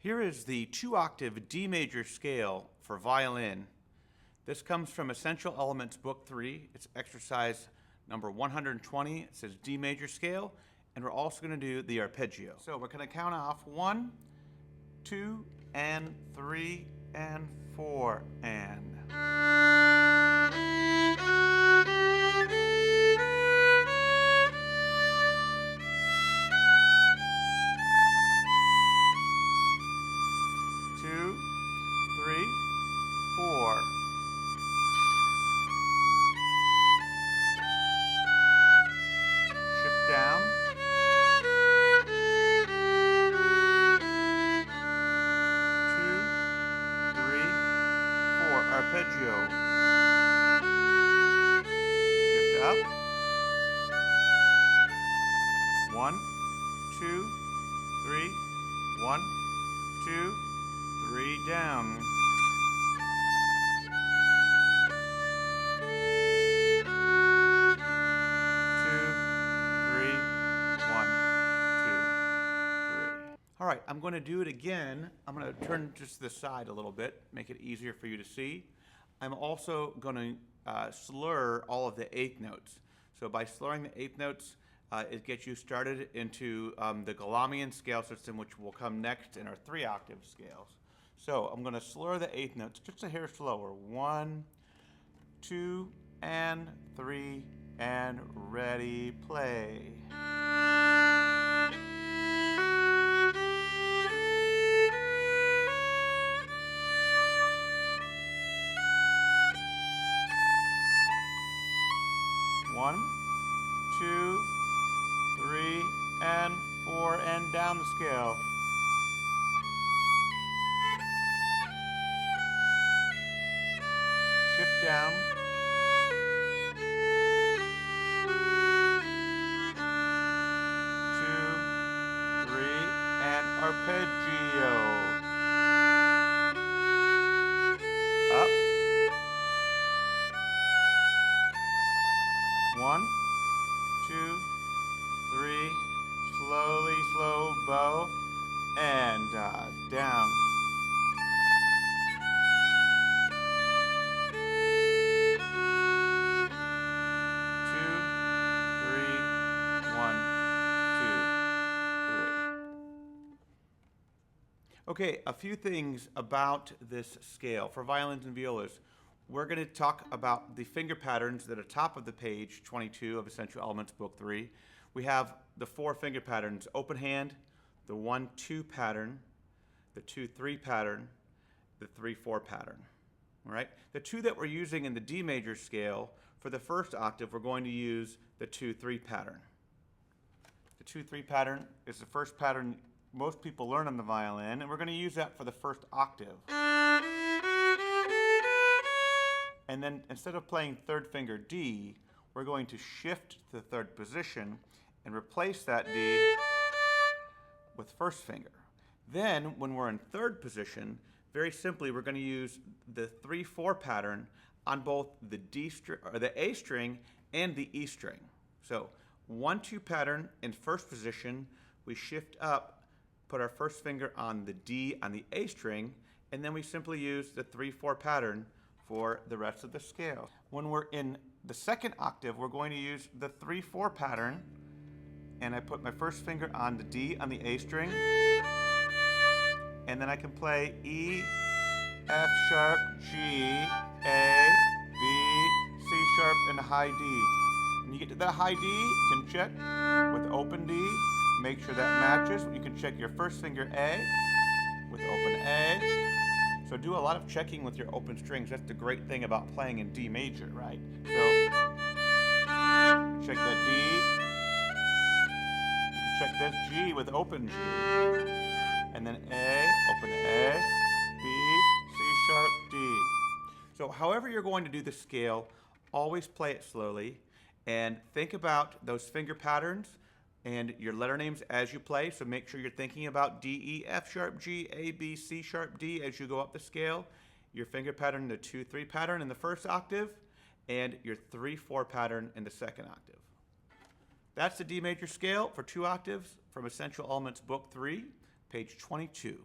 Here is the two-octave D major scale for violin. This comes from Essential Elements Book 3. It's exercise number 120. It says D major scale, and we're also going to do the arpeggio. So we're going to count off 1, 2, and 3, and 4, and. Two, three, four. Shift down. Two, three, four. Arpeggio. Shift up. 1, 2, 3. 1, 2, 3 down. All right, I'm going to do it again. I'm going to turn just to the side a little bit, make it easier for you to see. I'm also going to slur all of the eighth notes. So by slurring the eighth notes, it gets you started into the Galamian scale system, which will come next in our 3-octave scales. So I'm going to slur the eighth notes just a hair slower. 1, 2, and 3, and ready, play. One, 2, 3, and 4, and down the scale. Shift down. 2, 3, and arpeggio. Up. 1, 2, 3, slowly, slow bow, and down. 2, 3, 1, 2, 3. Okay, a few things about this scale. For violins and violas, we're going to talk about the finger patterns that are top of the page 22 of Essential Elements Book 3. We have the 4 finger patterns: open hand, the 1-2 pattern, the 2-3 pattern, the 3-4 pattern. All right? The 2 that we're using in the D major scale, for the first octave, we're going to use the 2-3 pattern. The 2-3 pattern is the first pattern most people learn on the violin, and we're going to use that for the first octave. And then instead of playing third finger D, we're going to shift to the third position and replace that D with first finger. Then when we're in third position, very simply, we're going to use the 3-4 pattern on both the D string or the A string and the E string. So 1-2 pattern in first position, we shift up, put our first finger on the D on the A string, and then we simply use the 3-4 pattern for the rest of the scale. When we're in the second octave, we're going to use the 3-4 pattern, and I put my first finger on the D on the A string, and then I can play E, F sharp, G, A, B, C sharp, and high D. When you get to that high D, you can check with open D, make sure that matches. You can check your first finger A with open A. So do a lot of checking with your open strings. That's the great thing about playing in D major, right? So check that D. You can check this G with open G. And then A, open A, B, C sharp, D. So however you're going to do the scale, always play it slowly and think about those finger patterns and your letter names as you play. So make sure you're thinking about D, E, F sharp, G, A, B, C sharp, D as you go up the scale. Your finger pattern, the 2-3 pattern in the first octave, and your 3-4 pattern in the second octave. That's the D major scale for 2 octaves from Essential Elements Book 3, page 22.